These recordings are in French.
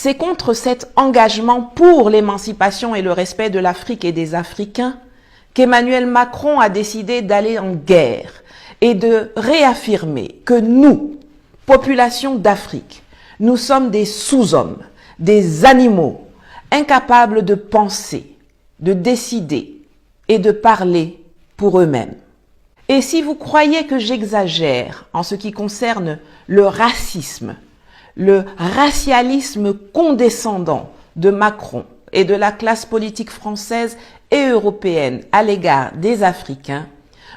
C'est contre cet engagement pour l'émancipation et le respect de l'Afrique et des Africains qu'Emmanuel Macron a décidé d'aller en guerre et de réaffirmer que nous, population d'Afrique, nous sommes des sous-hommes, des animaux, incapables de penser, de décider et de parler pour eux-mêmes. Et si vous croyez que j'exagère en ce qui concerne le racisme, le racialisme condescendant de Macron et de la classe politique française et européenne à l'égard des Africains,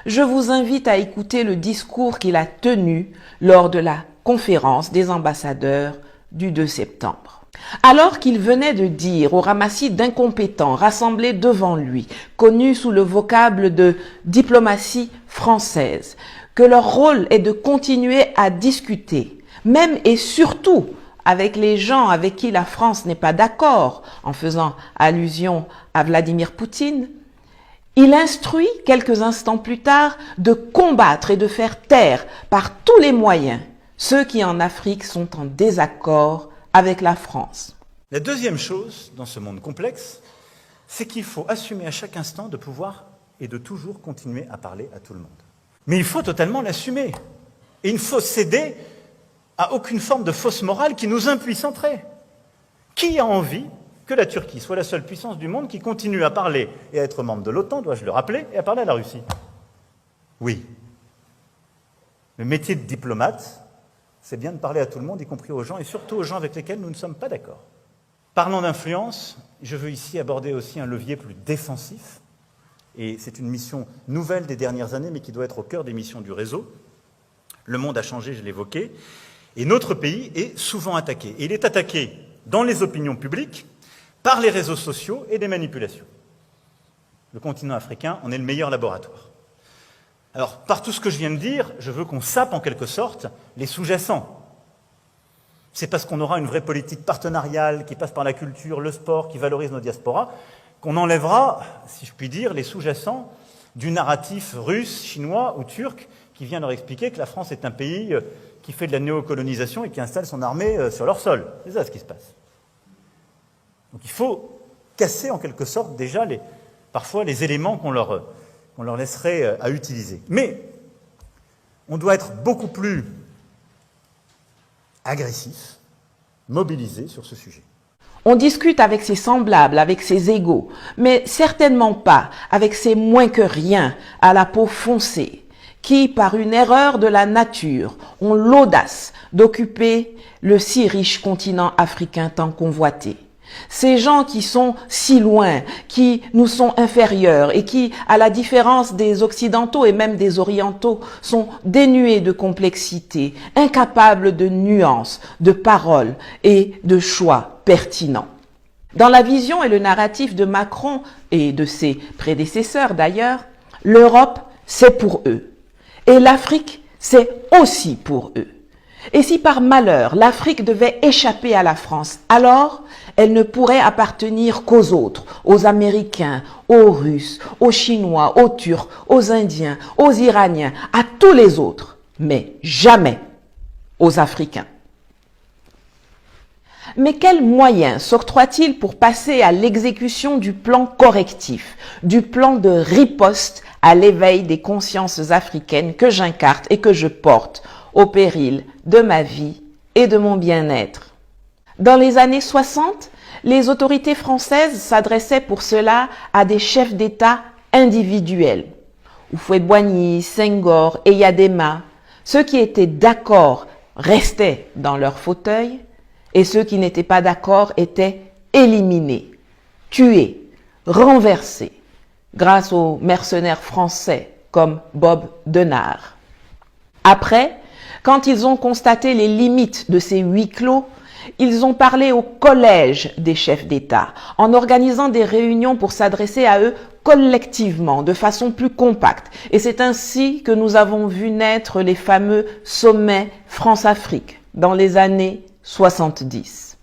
je vous invite à écouter le discours qu'il a tenu lors de la conférence des ambassadeurs du 2 septembre. Alors qu'il venait de dire au ramassis d'incompétents rassemblés devant lui, connus sous le vocable de diplomatie française, que leur rôle est de continuer à discuter, même et surtout avec les gens avec qui la France n'est pas d'accord, en faisant allusion à Vladimir Poutine, il instruit quelques instants plus tard de combattre et de faire taire par tous les moyens ceux qui en Afrique sont en désaccord avec la France. La deuxième chose dans ce monde complexe, c'est qu'il faut assumer à chaque instant de pouvoir et de toujours continuer à parler à tout le monde. Mais il faut totalement l'assumer. Et il ne faut céder à aucune forme de fausse morale qui nous impuissanterait. Qui a envie que la Turquie soit la seule puissance du monde qui continue à parler et à être membre de l'OTAN, dois-je le rappeler, et à parler à la Russie? Oui. Le métier de diplomate, c'est bien de parler à tout le monde, y compris aux gens, et surtout aux gens avec lesquels nous ne sommes pas d'accord. Parlant d'influence, je veux ici aborder aussi un levier plus défensif, et c'est une mission nouvelle des dernières années, mais qui doit être au cœur des missions du réseau. Le monde a changé, je l'évoquais, et notre pays est souvent attaqué. Et il est attaqué dans les opinions publiques, par les réseaux sociaux et des manipulations. Le continent africain en est le meilleur laboratoire. Alors, par tout ce que je viens de dire, je veux qu'on sape en quelque sorte les sous-jacents. C'est parce qu'on aura une vraie politique partenariale qui passe par la culture, le sport, qui valorise nos diasporas, qu'on enlèvera, si je puis dire, les sous-jacents du narratif russe, chinois ou turc qui vient leur expliquer que la France est un pays qui fait de la néocolonisation et qui installe son armée sur leur sol. C'est ça ce qui se passe. Donc il faut casser en quelque sorte déjà parfois les éléments qu'on leur laisserait à utiliser. Mais on doit être beaucoup plus agressif, mobilisé sur ce sujet. On discute avec ses semblables, avec ses égaux, mais certainement pas avec ses moins que rien à la peau foncée, qui, par une erreur de la nature, ont l'audace d'occuper le si riche continent africain tant convoité. Ces gens qui sont si loin, qui nous sont inférieurs et qui, à la différence des Occidentaux et même des Orientaux, sont dénués de complexité, incapables de nuances, de paroles et de choix pertinents. Dans la vision et le narratif de Macron et de ses prédécesseurs d'ailleurs, l'Europe, c'est pour eux. Et l'Afrique, c'est aussi pour eux. Et si par malheur l'Afrique devait échapper à la France, alors elle ne pourrait appartenir qu'aux autres, aux Américains, aux Russes, aux Chinois, aux Turcs, aux Indiens, aux Iraniens, à tous les autres, mais jamais aux Africains. Mais quels moyens s'octroie-t-il pour passer à l'exécution du plan correctif, du plan de riposte à l'éveil des consciences africaines que j'incarne et que je porte au péril de ma vie et de mon bien-être? Dans les années 60, les autorités françaises s'adressaient pour cela à des chefs d'État individuels. Houphouët-Boigny, Senghor, Eyadema. Ceux qui étaient d'accord restaient dans leur fauteuil et ceux qui n'étaient pas d'accord étaient éliminés, tués, renversés, grâce aux mercenaires français comme Bob Denard. Après, quand ils ont constaté les limites de ces huis clos, ils ont parlé au collège des chefs d'État, en organisant des réunions pour s'adresser à eux collectivement, de façon plus compacte. Et c'est ainsi que nous avons vu naître les fameux sommets France-Afrique dans les années 70.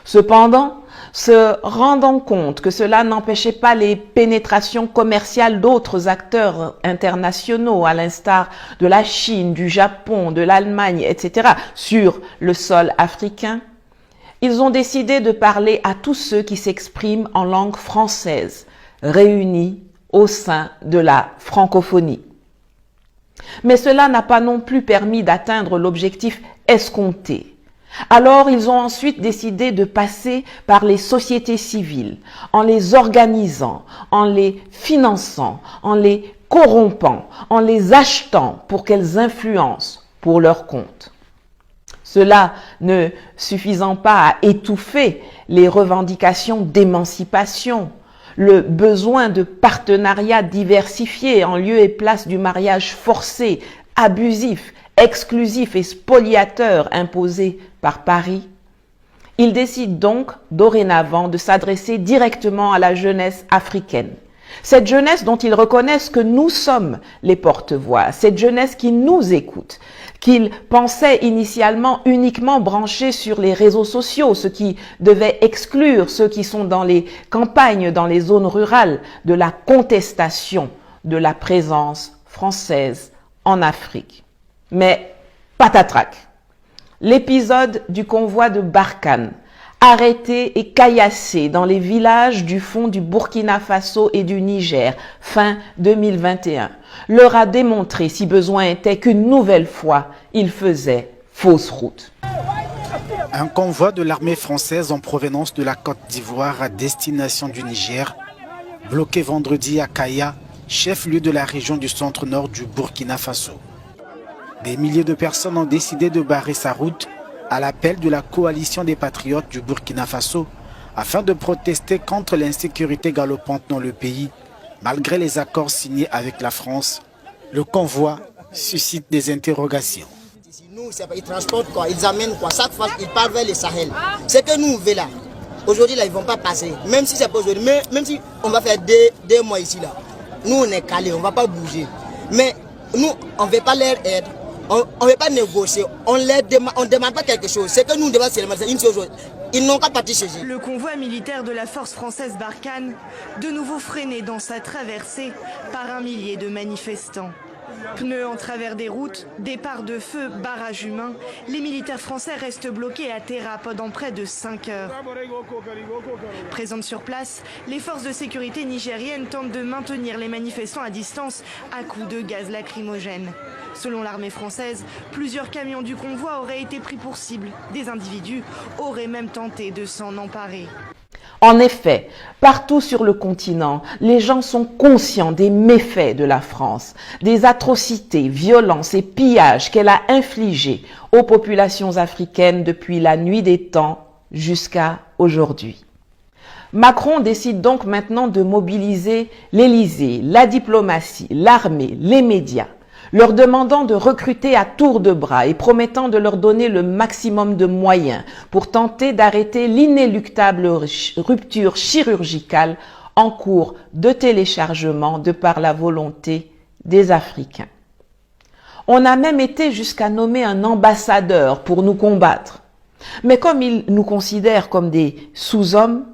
Cependant, se rendant compte que cela n'empêchait pas les pénétrations commerciales d'autres acteurs internationaux, à l'instar de la Chine, du Japon, de l'Allemagne, etc., sur le sol africain, Ils ont décidé de parler à tous ceux qui s'expriment en langue française, réunis au sein de la francophonie. Mais cela n'a pas non plus permis d'atteindre l'objectif escompté. Alors, ils ont ensuite décidé de passer par les sociétés civiles, en les organisant, en les finançant, en les corrompant, en les achetant pour qu'elles influencent pour leur compte. Cela ne suffisant pas à étouffer les revendications d'émancipation, le besoin de partenariats diversifiés en lieu et place du mariage forcé, abusif, exclusif et spoliateur imposé par Paris, ils décident donc dorénavant de s'adresser directement à la jeunesse africaine. Cette jeunesse dont ils reconnaissent que nous sommes les porte-voix, cette jeunesse qui nous écoute, qu'ils pensaient initialement uniquement branchée sur les réseaux sociaux, ce qui devait exclure ceux qui sont dans les campagnes, dans les zones rurales, de la contestation de la présence française en Afrique. Mais patatrac, l'épisode du convoi de Barkhane, arrêté et caillassé dans les villages du fond du Burkina Faso et du Niger, fin 2021, leur a démontré, si besoin était, qu'une nouvelle fois, ils faisaient fausse route. Un convoi de l'armée française en provenance de la Côte d'Ivoire à destination du Niger, bloqué vendredi à Kaya, chef-lieu de la région du centre-nord du Burkina Faso. Des milliers de personnes ont décidé de barrer sa route à l'appel de la coalition des patriotes du Burkina Faso afin de protester contre l'insécurité galopante dans le pays. Malgré les accords signés avec la France, le convoi suscite des interrogations. Nous, ils transportent quoi? Ils amènent quoi? Chaque fois, ils partent vers le Sahel. C'est que nous, on veut là. Aujourd'hui, là, ils ne vont pas passer. Même si c'est pas aujourd'hui, même si on va faire deux mois ici, là. Nous, on est calés, on ne va pas bouger. Mais nous, on ne veut pas leur aide. On ne veut pas négocier, on ne demande pas quelque chose. C'est que nous devons seulement une chose. Ils n'ont qu'à partir chez eux. Le convoi militaire de la force française Barkhane, de nouveau freiné dans sa traversée par un millier de manifestants. Pneus en travers des routes, départ de feu, barrage humain, les militaires français restent bloqués à Terra pendant près de 5 heures. Présentes sur place, les forces de sécurité nigériennes tentent de maintenir les manifestants à distance à coups de gaz lacrymogène. Selon l'armée française, plusieurs camions du convoi auraient été pris pour cible. Des individus auraient même tenté de s'en emparer. En effet, partout sur le continent, les gens sont conscients des méfaits de la France, des atrocités, violences et pillages qu'elle a infligés aux populations africaines depuis la nuit des temps jusqu'à aujourd'hui. Macron décide donc maintenant de mobiliser l'Élysée, la diplomatie, l'armée, les médias, leur demandant de recruter à tour de bras et promettant de leur donner le maximum de moyens pour tenter d'arrêter l'inéluctable rupture chirurgicale en cours de téléchargement de par la volonté des Africains. On a même été jusqu'à nommer un ambassadeur pour nous combattre. Mais comme ils nous considèrent comme des sous-hommes,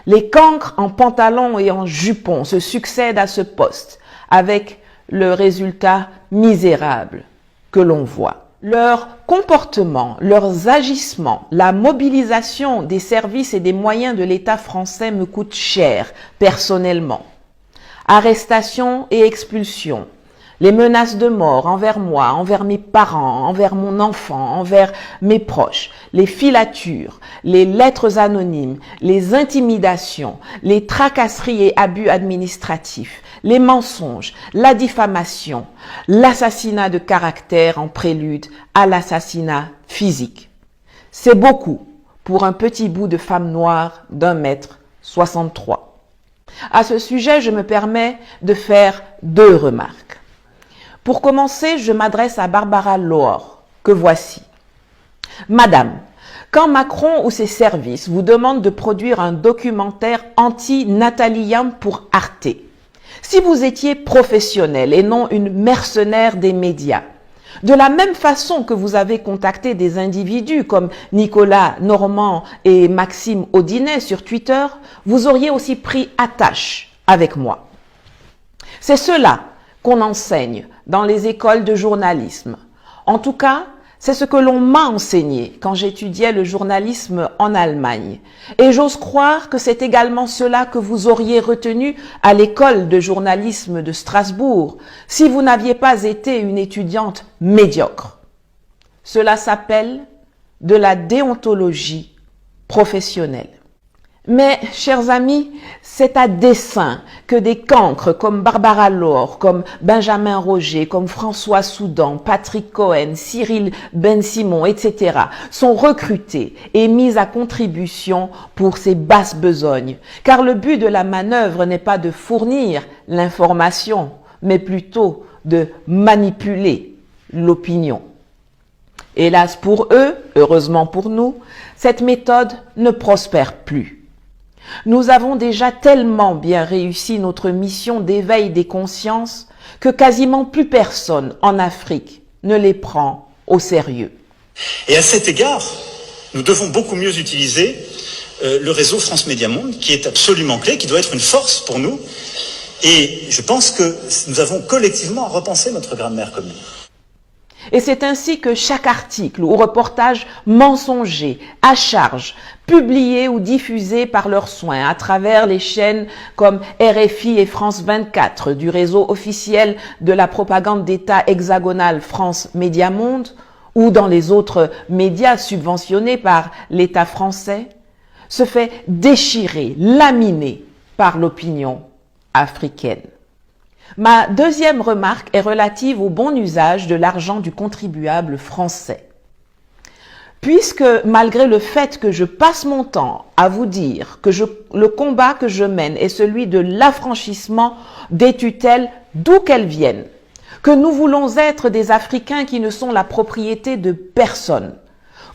les cancres en pantalon et en jupon se succèdent à ce poste avec le résultat misérable que l'on voit. Leur comportement, leurs agissements, la mobilisation des services et des moyens de l'État français me coûtent cher personnellement. Arrestations et expulsions, les menaces de mort envers moi, envers mes parents, envers mon enfant, envers mes proches, les filatures, les lettres anonymes, les intimidations, les tracasseries et abus administratifs, les mensonges, la diffamation, l'assassinat de caractère en prélude à l'assassinat physique. C'est beaucoup pour un petit bout de femme noire d'1,63 m. À ce sujet, je me permets de faire 2 remarques. Pour commencer, je m'adresse à Barbara Lohr, que voici. Madame, quand Macron ou ses services vous demandent de produire un documentaire anti-Nathalie Yamb pour Arte, si vous étiez professionnel et non une mercenaire des médias, de la même façon que vous avez contacté des individus comme Nicolas Normand et Maxime Audinet sur Twitter, vous auriez aussi pris attache avec moi. C'est cela qu'on enseigne dans les écoles de journalisme. En tout cas, C'est ce que l'on m'a enseigné quand j'étudiais le journalisme en Allemagne. Et j'ose croire que c'est également cela que vous auriez retenu à l'école de journalisme de Strasbourg si vous n'aviez pas été une étudiante médiocre. Cela s'appelle de la déontologie professionnelle. Mais, chers amis, c'est à dessein que des cancres comme Barbara Laure, comme Benjamin Roger, comme François Soudan, Patrick Cohen, Cyril Ben-Simon, etc. sont recrutés et mis à contribution pour ces basses besognes. Car le but de la manœuvre n'est pas de fournir l'information, mais plutôt de manipuler l'opinion. Hélas pour eux, heureusement pour nous, cette méthode ne prospère plus. Nous avons déjà tellement bien réussi notre mission d'éveil des consciences que quasiment plus personne en Afrique ne les prend au sérieux. Et à cet égard, nous devons beaucoup mieux utiliser le réseau France Média Monde, qui est absolument clé, qui doit être une force pour nous. Et je pense que nous avons collectivement à repenser notre grammaire commune. Et c'est ainsi que chaque article ou reportage mensonger, à charge, publié ou diffusé par leurs soins à travers les chaînes comme RFI et France 24 du réseau officiel de la propagande d'État hexagonale France Média Monde ou dans les autres médias subventionnés par l'État français, se fait déchirer, laminer par l'opinion africaine. Ma deuxième remarque est relative au bon usage de l'argent du contribuable français. Puisque malgré le fait que je passe mon temps à vous dire que le combat que je mène est celui de l'affranchissement des tutelles d'où qu'elles viennent, que nous voulons être des Africains qui ne sont la propriété de personne,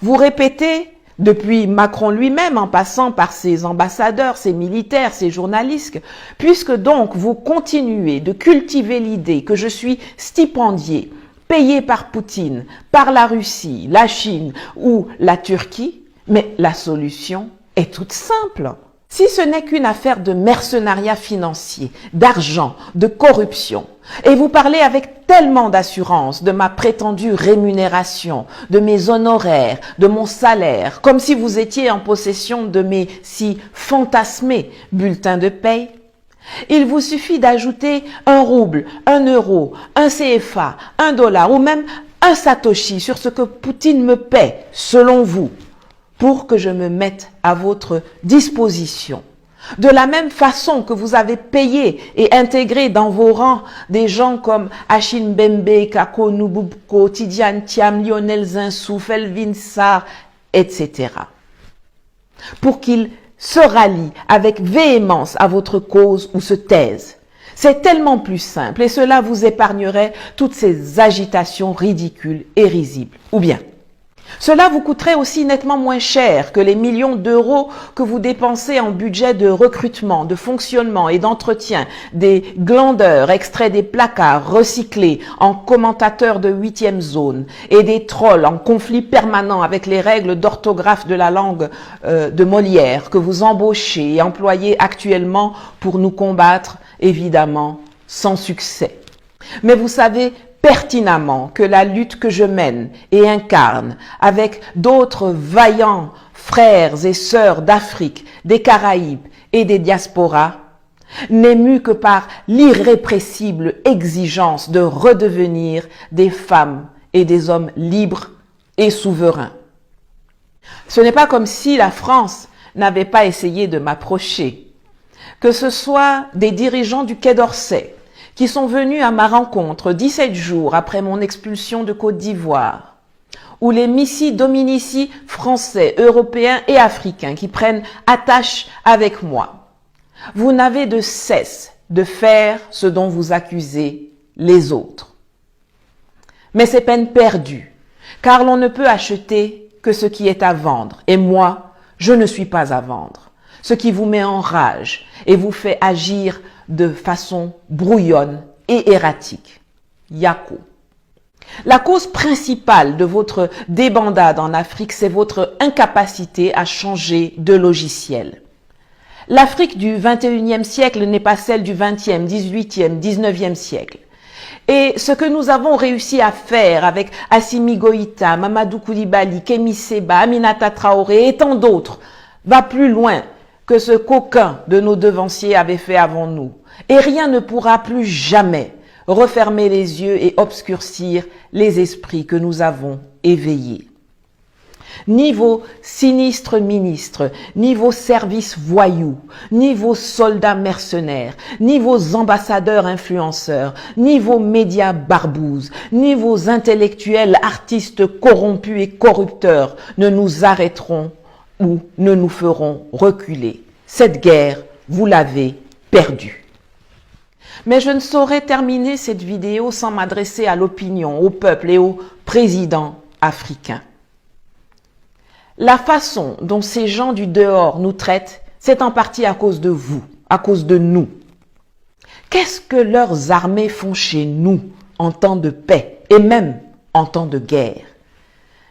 vous répétez depuis Macron lui-même, en passant par ses ambassadeurs, ses militaires, ses journalistes, puisque donc vous continuez de cultiver l'idée que je suis stipendié, payé par Poutine, par la Russie, la Chine ou la Turquie, mais la solution est toute simple. Si ce n'est qu'une affaire de mercenariat financier, d'argent, de corruption, et vous parlez avec tellement d'assurance de ma prétendue rémunération, de mes honoraires, de mon salaire, comme si vous étiez en possession de mes si fantasmés bulletins de paye, il vous suffit d'ajouter 1 rouble, 1 euro, 1 CFA, 1 dollar ou même 1 satoshi sur ce que Poutine me paie, selon vous, pour que je me mette à votre disposition. De la même façon que vous avez payé et intégré dans vos rangs des gens comme Achille Mbembe, Kako Nububko, Tidiane Thiam, Lionel Zinsou, Felvin Sarr, etc. Pour qu'ils se rallient avec véhémence à votre cause ou se taisent. C'est tellement plus simple et cela vous épargnerait toutes ces agitations ridicules et risibles. Ou bien, cela vous coûterait aussi nettement moins cher que les millions d'euros que vous dépensez en budget de recrutement, de fonctionnement et d'entretien des glandeurs extraits des placards recyclés en commentateurs de 8e zone et des trolls en conflit permanent avec les règles d'orthographe de la langue de Molière que vous embauchez et employez actuellement pour nous combattre, évidemment, sans succès. Mais vous savez pertinemment que la lutte que je mène et incarne avec d'autres vaillants frères et sœurs d'Afrique, des Caraïbes et des diasporas n'est mue que par l'irrépressible exigence de redevenir des femmes et des hommes libres et souverains. Ce n'est pas comme si la France n'avait pas essayé de m'approcher, que ce soit des dirigeants du Quai d'Orsay, qui sont venus à ma rencontre 17 jours après mon expulsion de Côte d'Ivoire, ou les missi dominici français, européens et africains qui prennent attache avec moi. Vous n'avez de cesse de faire ce dont vous accusez les autres. Mais c'est peine perdue, car l'on ne peut acheter que ce qui est à vendre, et moi, je ne suis pas à vendre. Ce qui vous met en rage et vous fait agir de façon brouillonne et erratique. Yako. La cause principale de votre débandade en Afrique, c'est votre incapacité à changer de logiciel. L'Afrique du 21e siècle n'est pas celle du 20e, 18e, 19e siècle. Et ce que nous avons réussi à faire avec Assimi Goïta, Mamadou Koulibaly, Kémi Séba, Aminata Traoré et tant d'autres va plus loin que ce qu'aucun de nos devanciers avait fait avant nous. Et rien ne pourra plus jamais refermer les yeux et obscurcir les esprits que nous avons éveillés. Ni vos sinistres ministres, ni vos services voyous, ni vos soldats mercenaires, ni vos ambassadeurs influenceurs, ni vos médias barbouzes, ni vos intellectuels artistes corrompus et corrupteurs ne nous arrêteront ou ne nous feront reculer. Cette guerre, vous l'avez perdue. Mais je ne saurais terminer cette vidéo sans m'adresser à l'opinion, au peuple et au président africain. La façon dont ces gens du dehors nous traitent, c'est en partie à cause de vous, à cause de nous. Qu'est-ce que leurs armées font chez nous en temps de paix et même en temps de guerre?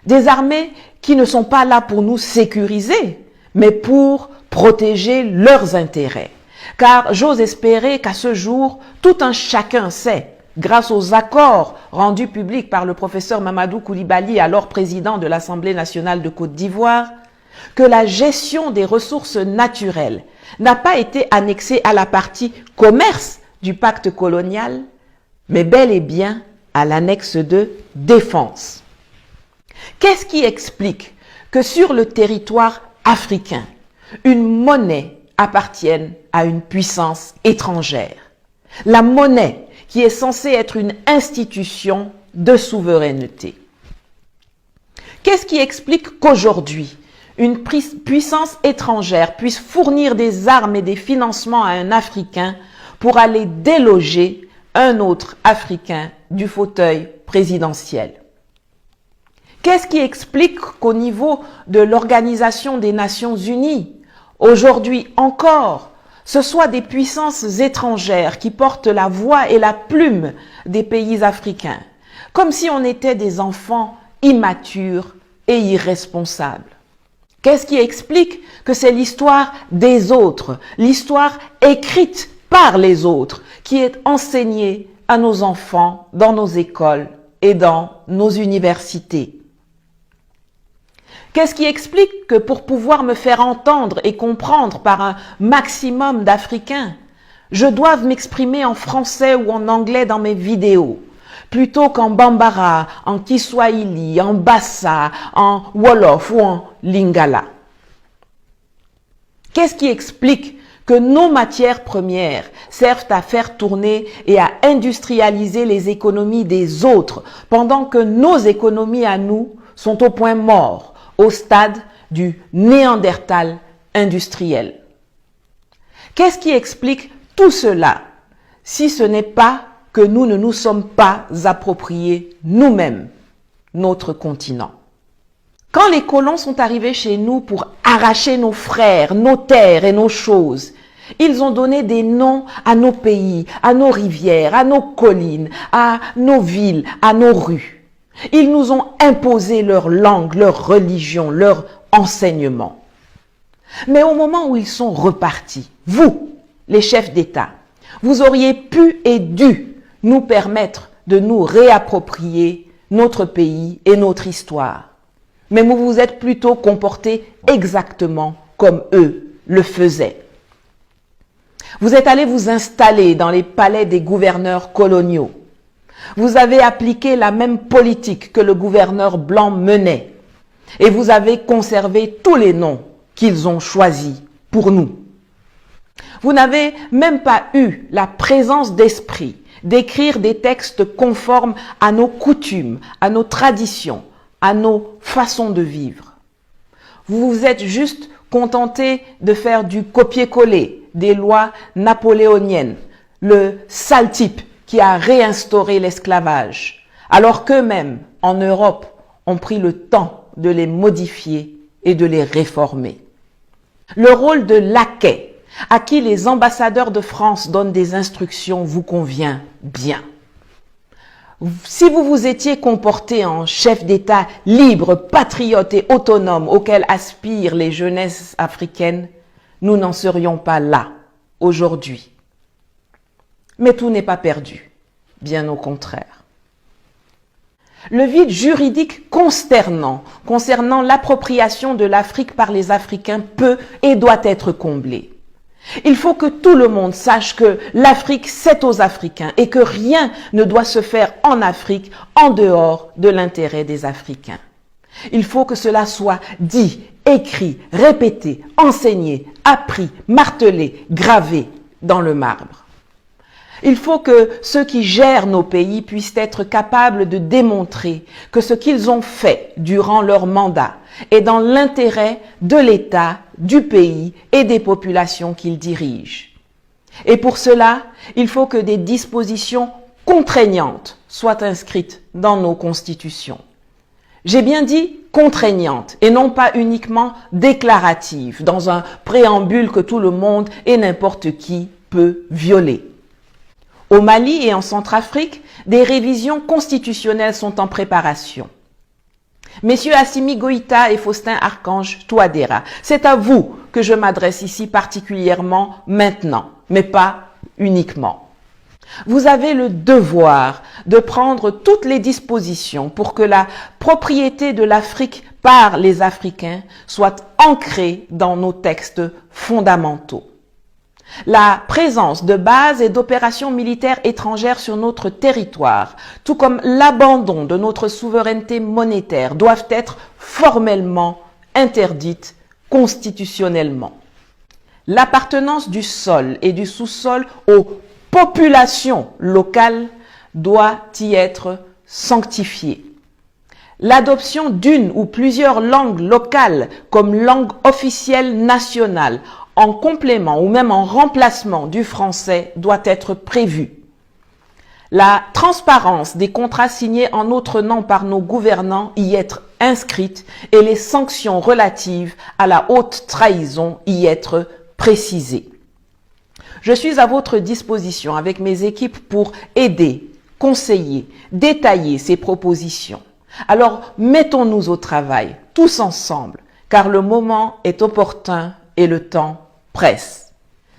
Des armées qui ne sont pas là pour nous sécuriser, mais pour protéger leurs intérêts. Car j'ose espérer qu'à ce jour, tout un chacun sait, grâce aux accords rendus publics par le professeur Mamadou Koulibaly, alors président de l'Assemblée nationale de Côte d'Ivoire, que la gestion des ressources naturelles n'a pas été annexée à la partie commerce du pacte colonial, mais bel et bien à l'annexe de défense. Qu'est-ce qui explique que sur le territoire africain, une monnaie appartienne à une puissance étrangère? La monnaie qui est censée être une institution de souveraineté. Qu'est-ce qui explique qu'aujourd'hui, une puissance étrangère puisse fournir des armes et des financements à un Africain pour aller déloger un autre Africain du fauteuil présidentiel? Qu'est-ce qui explique qu'au niveau de l'Organisation des Nations Unies, aujourd'hui encore, ce soit des puissances étrangères qui portent la voix et la plume des pays africains, comme si on était des enfants immatures et irresponsables? Qu'est-ce qui explique que c'est l'histoire des autres, l'histoire écrite par les autres, qui est enseignée à nos enfants dans nos écoles et dans nos universités? Qu'est-ce qui explique que pour pouvoir me faire entendre et comprendre par un maximum d'Africains, je doive m'exprimer en français ou en anglais dans mes vidéos, plutôt qu'en Bambara, en Kiswahili, en Bassa, en Wolof ou en Lingala? Qu'est-ce qui explique que nos matières premières servent à faire tourner et à industrialiser les économies des autres, pendant que nos économies à nous sont au point mort, au stade du Néandertal industriel? Qu'est-ce qui explique tout cela, si ce n'est pas que nous ne nous sommes pas appropriés nous-mêmes notre continent? Quand les colons sont arrivés chez nous pour arracher nos frères, nos terres et nos choses, ils ont donné des noms à nos pays, à nos rivières, à nos collines, à nos villes, à nos rues. Ils nous ont imposé leur langue, leur religion, leur enseignement. Mais au moment où ils sont repartis, vous, les chefs d'État, vous auriez pu et dû nous permettre de nous réapproprier notre pays et notre histoire. Mais vous vous êtes plutôt comportés exactement comme eux le faisaient. Vous êtes allés vous installer dans les palais des gouverneurs coloniaux. Vous avez appliqué la même politique que le gouverneur blanc menait et vous avez conservé tous les noms qu'ils ont choisis pour nous. Vous n'avez même pas eu la présence d'esprit d'écrire des textes conformes à nos coutumes, à nos traditions, à nos façons de vivre. Vous vous êtes juste contenté de faire du copier-coller des lois napoléoniennes, le sale type qui a réinstauré l'esclavage, alors qu'eux-mêmes, en Europe, ont pris le temps de les modifier et de les réformer. Le rôle de laquais, à qui les ambassadeurs de France donnent des instructions, vous convient bien. Si vous vous étiez comporté en chef d'État libre, patriote et autonome auquel aspirent les jeunesses africaines, nous n'en serions pas là aujourd'hui. Mais tout n'est pas perdu. bien au contraire. Le vide juridique consternant concernant l'appropriation de l'Afrique par les Africains peut et doit être comblé. Il faut que tout le monde sache que l'Afrique, c'est aux Africains et que rien ne doit se faire en Afrique en dehors de l'intérêt des Africains. Il faut que cela soit dit, écrit, répété, enseigné, appris, martelé, gravé dans le marbre. Il faut que ceux qui gèrent nos pays puissent être capables de démontrer que ce qu'ils ont fait durant leur mandat est dans l'intérêt de l'État, du pays et des populations qu'ils dirigent. Et pour cela, il faut que des dispositions contraignantes soient inscrites dans nos constitutions. J'ai bien dit contraignantes et non pas uniquement déclaratives, dans un préambule que tout le monde et n'importe qui peut violer. Au Mali et en Centrafrique, des révisions constitutionnelles sont en préparation. Messieurs Assimi Goïta et Faustin Archange Touadéra, c'est à vous que je m'adresse ici particulièrement maintenant, mais pas uniquement. Vous avez le devoir de prendre toutes les dispositions pour que la propriété de l'Afrique par les Africains soit ancrée dans nos textes fondamentaux. La présence de bases et d'opérations militaires étrangères sur notre territoire, tout comme l'abandon de notre souveraineté monétaire, doivent être formellement interdites constitutionnellement. L'appartenance du sol et du sous-sol aux populations locales doit y être sanctifiée. L'adoption d'une ou plusieurs langues locales comme langue officielle nationale en complément ou même en remplacement du français doit être prévue. La transparence des contrats signés en notre nom par nos gouvernants y être inscrite et les sanctions relatives à la haute trahison y être précisées. Je suis à votre disposition avec mes équipes pour aider, conseiller, détailler ces propositions. Alors, mettons-nous au travail, tous ensemble, car le moment est opportun et le temps presse.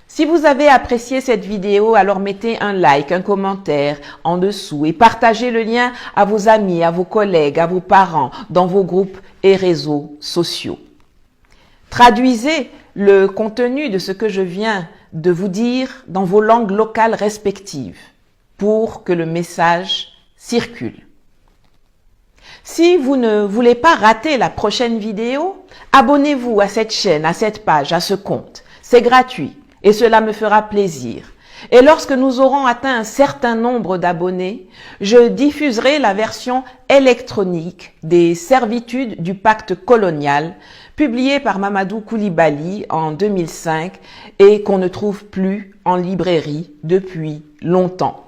Si vous avez apprécié cette vidéo, alors mettez un like, un commentaire en dessous et partagez le lien à vos amis, à vos collègues, à vos parents, dans vos groupes et réseaux sociaux. Traduisez le contenu de ce que je viens de vous dire dans vos langues locales respectives pour que le message circule. Si vous ne voulez pas rater la prochaine vidéo, abonnez-vous à cette chaîne, à cette page, à ce compte. C'est gratuit et cela me fera plaisir. Et lorsque nous aurons atteint un certain nombre d'abonnés, je diffuserai la version électronique des servitudes du pacte colonial, publiée par Mamadou Koulibaly en 2005 et qu'on ne trouve plus en librairie depuis longtemps.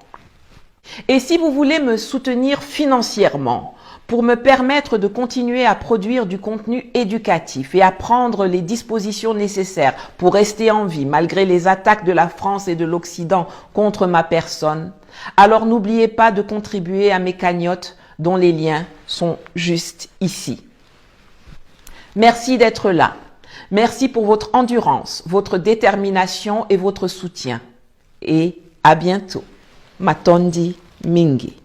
Et si vous voulez me soutenir financièrement, pour me permettre de continuer à produire du contenu éducatif et à prendre les dispositions nécessaires pour rester en vie malgré les attaques de la France et de l'Occident contre ma personne, alors n'oubliez pas de contribuer à mes cagnottes dont les liens sont juste ici. Merci d'être là. Merci pour votre endurance, votre détermination et votre soutien. Et à bientôt. Matondi Mingi.